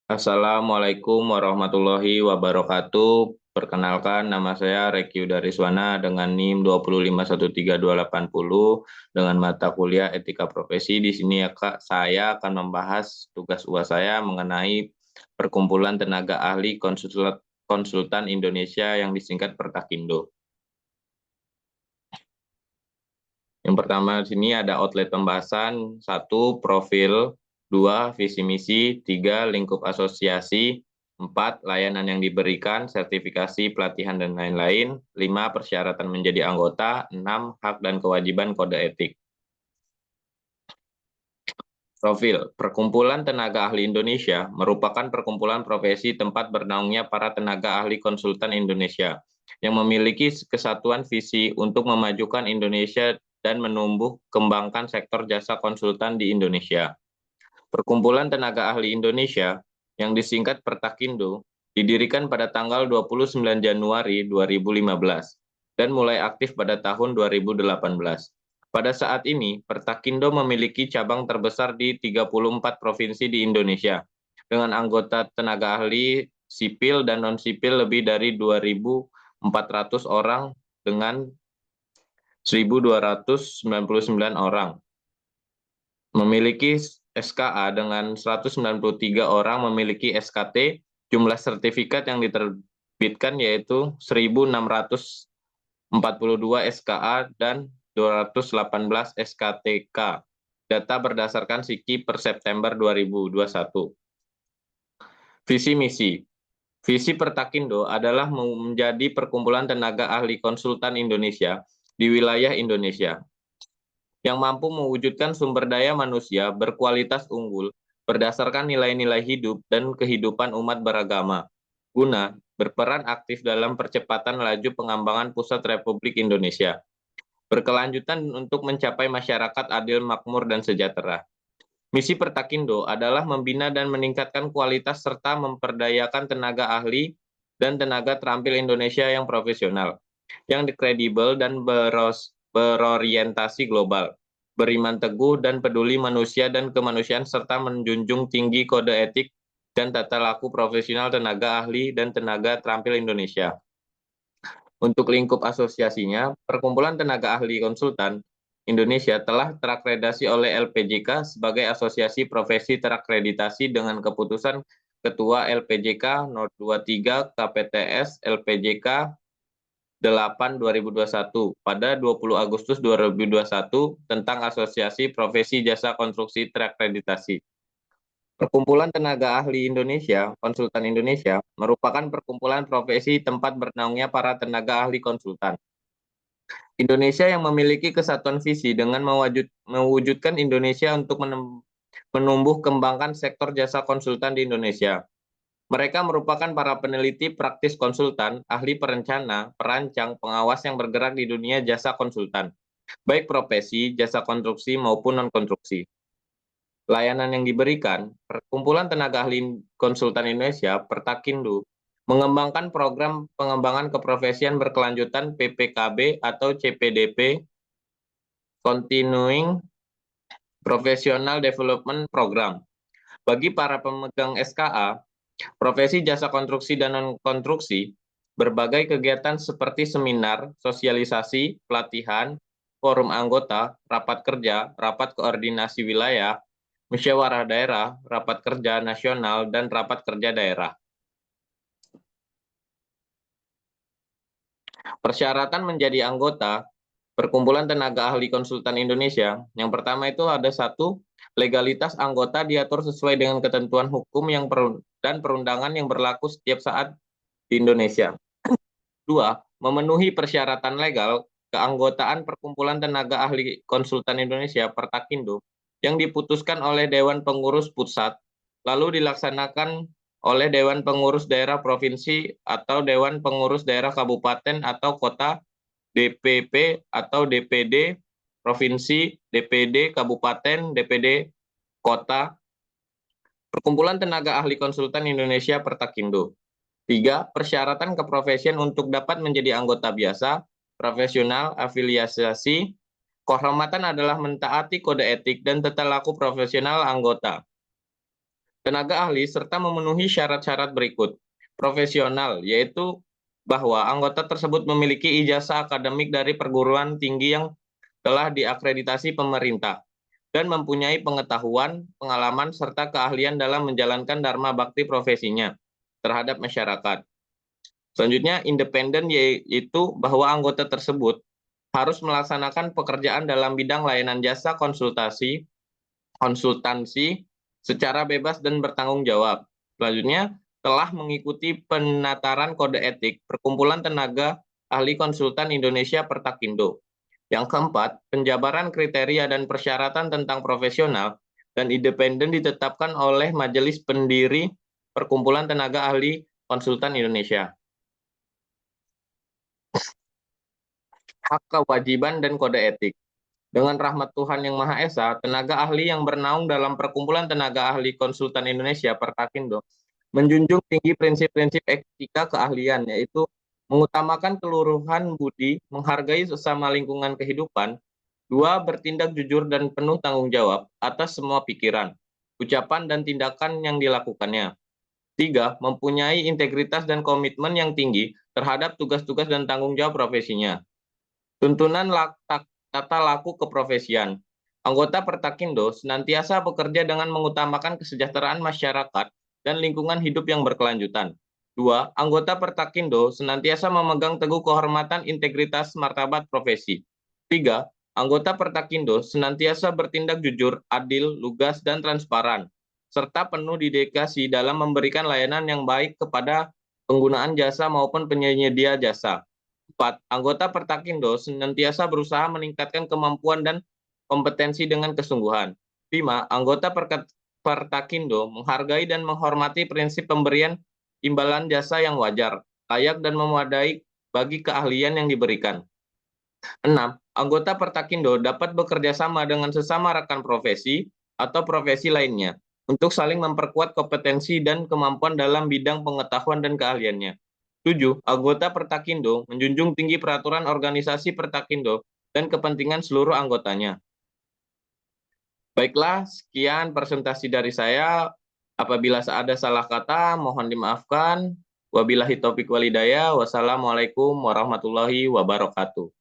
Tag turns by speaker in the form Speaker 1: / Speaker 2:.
Speaker 1: Assalamualaikum warahmatullahi wabarakatuh. Perkenalkan, nama saya Reki Udariswana dengan NIM 2513280 dengan mata kuliah Etika Profesi. Di sini ya Kak, saya akan membahas tugas UAS saya mengenai Perkumpulan Tenaga Ahli Konsultan Indonesia yang disingkat Pertakindo. Yang pertama di sini ada outlet pembahasan, satu profil, dua visi misi, tiga lingkup asosiasi, empat layanan yang diberikan, sertifikasi, pelatihan, dan lain-lain, lima persyaratan menjadi anggota, enam hak dan kewajiban kode etik. Profil, Perkumpulan Tenaga Ahli Indonesia merupakan perkumpulan profesi tempat bernaungnya para tenaga ahli konsultan Indonesia yang memiliki kesatuan visi untuk memajukan Indonesia dan menumbuh kembangkan sektor jasa konsultan di Indonesia. Perkumpulan Tenaga Ahli Indonesia yang disingkat Pertakindo didirikan pada tanggal 29 Januari 2015 dan mulai aktif pada tahun 2018. Pada saat ini, Pertakindo memiliki cabang terbesar di 34 provinsi di Indonesia, dengan anggota tenaga ahli sipil dan non-sipil lebih dari 2.400 orang dengan 1.299 orang. Memiliki SKA dengan 193 orang memiliki SKT, jumlah sertifikat yang diterbitkan yaitu 1.642 SKA dan 218 SKTK. Data berdasarkan SIKI per September 2021. Visi misi. Visi Pertakindo adalah menjadi perkumpulan tenaga ahli konsultan Indonesia di wilayah Indonesia yang mampu mewujudkan sumber daya manusia berkualitas unggul berdasarkan nilai-nilai hidup dan kehidupan umat beragama, guna berperan aktif dalam percepatan laju pengembangan pusat Republik Indonesia, berkelanjutan untuk mencapai masyarakat adil, makmur, dan sejahtera. Misi Pertakindo adalah membina dan meningkatkan kualitas serta memperdayakan tenaga ahli dan tenaga terampil Indonesia yang profesional, yang kredibel dan berorientasi global, beriman teguh dan peduli manusia dan kemanusiaan serta menjunjung tinggi kode etik dan tata laku profesional tenaga ahli dan tenaga terampil Indonesia. Untuk lingkup asosiasinya, Perkumpulan Tenaga Ahli Konsultan Indonesia telah terakreditasi oleh LPJK sebagai asosiasi profesi terakreditasi dengan keputusan Ketua LPJK No. 23 KPTS LPJK 8/2021 pada 20 Agustus 2021 tentang Asosiasi Profesi Jasa Konstruksi Terakreditasi. Perkumpulan Tenaga Ahli Indonesia, Konsultan Indonesia, merupakan perkumpulan profesi tempat bernaungnya para tenaga ahli konsultan. Indonesia yang memiliki kesatuan visi dengan mewujudkan Indonesia untuk menumbuh kembangkan sektor jasa konsultan di Indonesia. Mereka merupakan para peneliti praktis konsultan, ahli perencana, perancang, pengawas yang bergerak di dunia jasa konsultan, baik profesi, jasa konstruksi maupun non-konstruksi. Layanan yang diberikan, Perkumpulan Tenaga Ahli Konsultan Indonesia, Pertakindo, mengembangkan program pengembangan keprofesian berkelanjutan PPKB atau CPDP, Continuing Professional Development Program. Bagi para pemegang SKA, profesi jasa konstruksi dan non-konstruksi, berbagai kegiatan seperti seminar, sosialisasi, pelatihan, forum anggota, rapat kerja, rapat koordinasi wilayah, musyawarah daerah, rapat kerja nasional, dan rapat kerja daerah. Persyaratan menjadi anggota Perkumpulan Tenaga Ahli Konsultan Indonesia, yang pertama itu ada satu, legalitas anggota diatur sesuai dengan ketentuan hukum dan perundangan yang berlaku setiap saat di Indonesia. Dua, memenuhi persyaratan legal keanggotaan Perkumpulan Tenaga Ahli Konsultan Indonesia Pertakindo yang diputuskan oleh Dewan Pengurus Pusat, lalu dilaksanakan oleh Dewan Pengurus Daerah Provinsi atau Dewan Pengurus Daerah Kabupaten atau Kota, DPP atau DPD Provinsi, DPD Kabupaten, DPD Kota, Perkumpulan Tenaga Ahli Konsultan Indonesia Pertakindo. 3. Persyaratan keprofesian untuk dapat menjadi anggota biasa, profesional, afiliasi, kehormatan adalah mentaati kode etik dan tata laku profesional anggota. tenaga ahli serta memenuhi syarat-syarat berikut. Profesional, yaitu bahwa anggota tersebut memiliki ijazah akademik dari perguruan tinggi yang telah diakreditasi pemerintah dan mempunyai pengetahuan, pengalaman, serta keahlian dalam menjalankan dharma bakti profesinya terhadap masyarakat. Selanjutnya, independen, yaitu bahwa anggota tersebut harus melaksanakan pekerjaan dalam bidang layanan jasa konsultansi secara bebas dan bertanggung jawab. Selanjutnya, telah mengikuti penataran kode etik Perkumpulan Tenaga Ahli Konsultan Indonesia Pertakindo. Yang keempat, penjabaran kriteria dan persyaratan tentang profesional dan independen ditetapkan oleh Majelis Pendiri Perkumpulan Tenaga Ahli Konsultan Indonesia. Hak, kewajiban, dan kode etik. Dengan rahmat Tuhan Yang Maha Esa, tenaga ahli yang bernaung dalam Perkumpulan Tenaga Ahli Konsultan Indonesia Pertakindo menjunjung tinggi prinsip-prinsip etika keahlian, yaitu mengutamakan keluruhan budi, menghargai sesama lingkungan kehidupan, dua, bertindak jujur dan penuh tanggung jawab atas semua pikiran, ucapan, dan tindakan yang dilakukannya. Tiga, mempunyai integritas dan komitmen yang tinggi terhadap tugas-tugas dan tanggung jawab profesinya. Tuntunan tata laku keprofesian. Anggota Pertakindo senantiasa bekerja dengan mengutamakan kesejahteraan masyarakat dan lingkungan hidup yang berkelanjutan. Dua, anggota Pertakindo senantiasa memegang teguh kehormatan, integritas, martabat profesi. Tiga, anggota Pertakindo senantiasa bertindak jujur, adil, lugas, dan transparan, serta penuh dedikasi dalam memberikan layanan yang baik kepada penggunaan jasa maupun penyedia jasa. 4. Anggota Pertakindo senantiasa berusaha meningkatkan kemampuan dan kompetensi dengan kesungguhan. 5. Anggota Pertakindo menghargai dan menghormati prinsip pemberian imbalan jasa yang wajar, layak, dan memadai bagi keahlian yang diberikan. 6. Anggota Pertakindo dapat bekerja sama dengan sesama rekan profesi atau profesi lainnya untuk saling memperkuat kompetensi dan kemampuan dalam bidang pengetahuan dan keahliannya. 7. Anggota Pertakindo menjunjung tinggi peraturan organisasi Pertakindo dan kepentingan seluruh anggotanya. Baiklah, sekian presentasi dari saya. Apabila ada salah kata, mohon dimaafkan. Wabillahi taufiq walhidayah. Wassalamualaikum warahmatullahi wabarakatuh.